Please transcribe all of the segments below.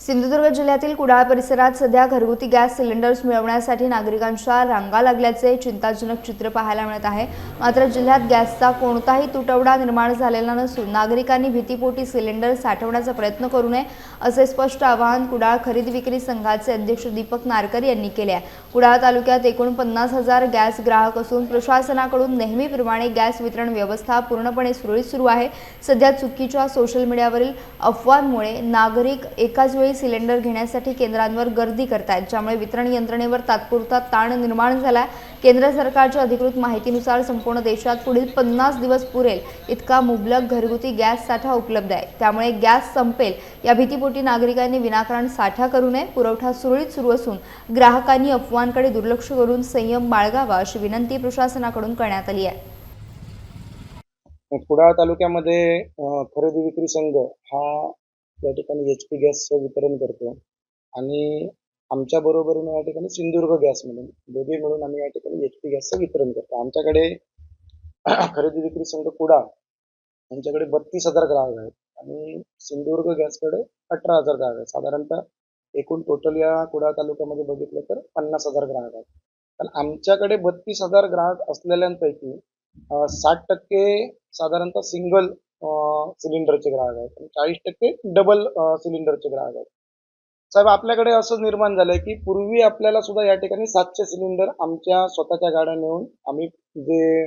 सिंधुदुर्ग जिल्ह्यातील कुडाळ परिसरात सध्या घरगुती गॅस सिलेंडर्स मिळवण्यासाठी नागरिकांच्या रांगा लागल्याचे चिंताजनक चित्र पाहायला मिळत आहे। मात्र जिल्ह्यात गॅसचा कोणताही तुटवडा निर्माण झालेला नसून नागरिकांनी भीतीपोटी सिलेंडर साठवण्याचा प्रयत्न करू नये असे स्पष्ट आवाहन कुडाळ खरेदी विक्री संघाचे अध्यक्ष दीपक नारकर यांनी केले आहे। कुडाळ तालुक्यात एकूण 50,000 गॅस ग्राहक असून प्रशासनाकडून नेहमीप्रमाणे गॅस वितरण व्यवस्था पूर्णपणे सुरळीत सुरू आहे। सध्या चुकीच्या सोशल मीडियावरील अफवांमुळे नागरिक एकाच वेळी सिलेंडर घेण्यासाठी केंद्रांवर गर्दी करतात, ज्यामुळे वितरण यंत्रणेवर तात्पुरता ताण निर्माण झाला। केंद्र सरकारच्या अधिकृत माहितीनुसार संपूर्ण देशात पुढील 50 दिवस पुरेल इतका मुबलक घरगुती गॅस साठा उपलब्ध आहे। त्यामुळे गॅस संपेल या भीतीपोटी नागरिकांनी विनाकारण साठा करू नये। पुरवठा सुरळीत सुरू असून ग्राहकांनी अफवांकडे दुर्लक्ष करून संयम बाळगावा अशी विनंती प्रशासनाकडून करण्यात आली आहे। कुडाळ तालुक्यामध्ये खरेदी विक्री संघ हा या ठिकाणी HP गॅसचं वितरण करतो आणि आमच्या बरोबरीने या ठिकाणी सिंधुदुर्ग गॅस म्हणून दोघे मिळून आम्ही या ठिकाणी HP गॅसचं वितरण करतो। आमच्याकडे खरेदी विक्री संघ कुडाळ यांच्याकडे 32,000 ग्राहक आहेत आणि सिंधुदुर्ग गॅसकडे 18,000 ग्राहक आहेत। साधारणतः एकूण टोटल या कुडाळ तालुक्यामध्ये बघितलं तर 50,000 ग्राहक आहेत। पण आमच्याकडे 32,000 ग्राहक असलेल्यांपैकी 60% साधारणतः सिंगल सिलेंडरचे ग्राहक आहेत आणि 40% डबल सिलेंडरचे ग्राहक आहेत। साहेब, आपल्याकडे असं निर्माण झालंय की पूर्वी आपल्याला सुद्धा या ठिकाणी 700 सिलेंडर आमच्या स्वतःच्या गाड्या नेऊन आम्ही जे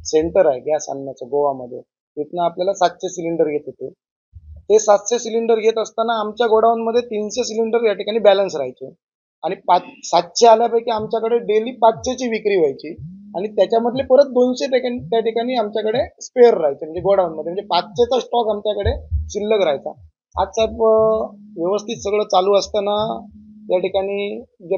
सेंटर आहे गॅस आणण्याचं गोवामध्ये, तिथनं आपल्याला 700 सिलेंडर येत होते। ते 700 सिलेंडर येत असताना आमच्या गोडाऊनमध्ये 300 सिलेंडर या ठिकाणी बॅलन्स राहायचे आणि 700 आल्यापैकी आमच्याकडे डेली 500ची विक्री व्हायची आणि त्याच्यामधले परत 200 त्या ठिकाणी आमच्याकडे स्पेअर राहायचे, म्हणजे गोडाऊनमध्ये, म्हणजे 500चा स्टॉक आमच्याकडे शिल्लक राहायचा। आज साहेब व्यवस्थित सगळं चालू असताना या ठिकाणी जे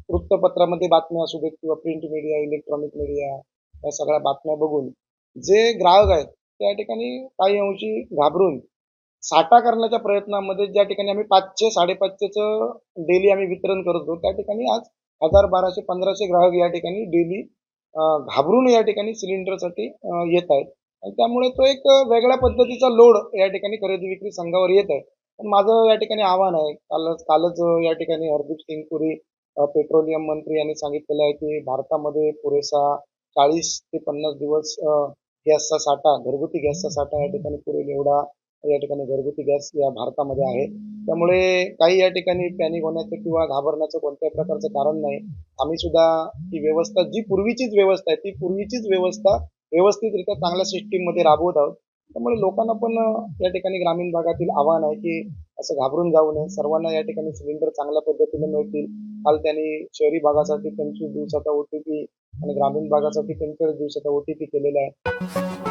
वृत्तपत्रामध्ये बातम्या असू देत किंवा प्रिंट मीडिया, इलेक्ट्रॉनिक मीडिया, या सगळ्या बातम्या बघून जे ग्राहक आहेत त्या ठिकाणी काही अंशी घाबरून साठा करण्याच्या प्रयत्नामध्ये ज्या ठिकाणी आम्ही 500 550चं डेली आम्ही वितरण करतो, त्या ठिकाणी आज 1000, 1200, 1500 ग्राहक या ठिकाणी डेली घाबरून या ठिकाणी सिलेंडरसाठी येत आहेत आणि त्यामुळे तो एक वेगळ्या पद्धतीचा लोड या ठिकाणी खरेदी विक्री संघावर येत आहे। पण माझं या ठिकाणी आव्हान आहे, कालच या ठिकाणी हरदीप सिंग पुरी पेट्रोलियम मंत्री यांनी सांगितलेलं आहे की भारतामध्ये पुरेसा 40 ते 50 दिवस गॅसचा साठा, घरगुती गॅसचा साठा या ठिकाणी पुरेल एवढा या ठिकाणी घरगुती गॅस या भारतामध्ये आहे। त्यामुळे काही या ठिकाणी पॅनिक होण्याचं किंवा घाबरण्याचं कोणत्याही प्रकारचं कारण नाही। आम्ही सुद्धा ही व्यवस्था, जी पूर्वीचीच व्यवस्था आहे, ती पूर्वीचीच व्यवस्था व्यवस्थितरित्या चांगल्या सिस्टीममध्ये राबवत आहोत। त्यामुळे लोकांना पण या ठिकाणी ग्रामीण भागातील आव्हान आहे की असं घाबरून जाऊ नये, सर्वांना या ठिकाणी सिलेंडर चांगल्या पद्धतीने मिळतील। काल त्यांनी शहरी भागासाठी 25 दिवसाचा OTP आणि ग्रामीण भागासाठी 45 दिवसाचा OTP केलेला आहे।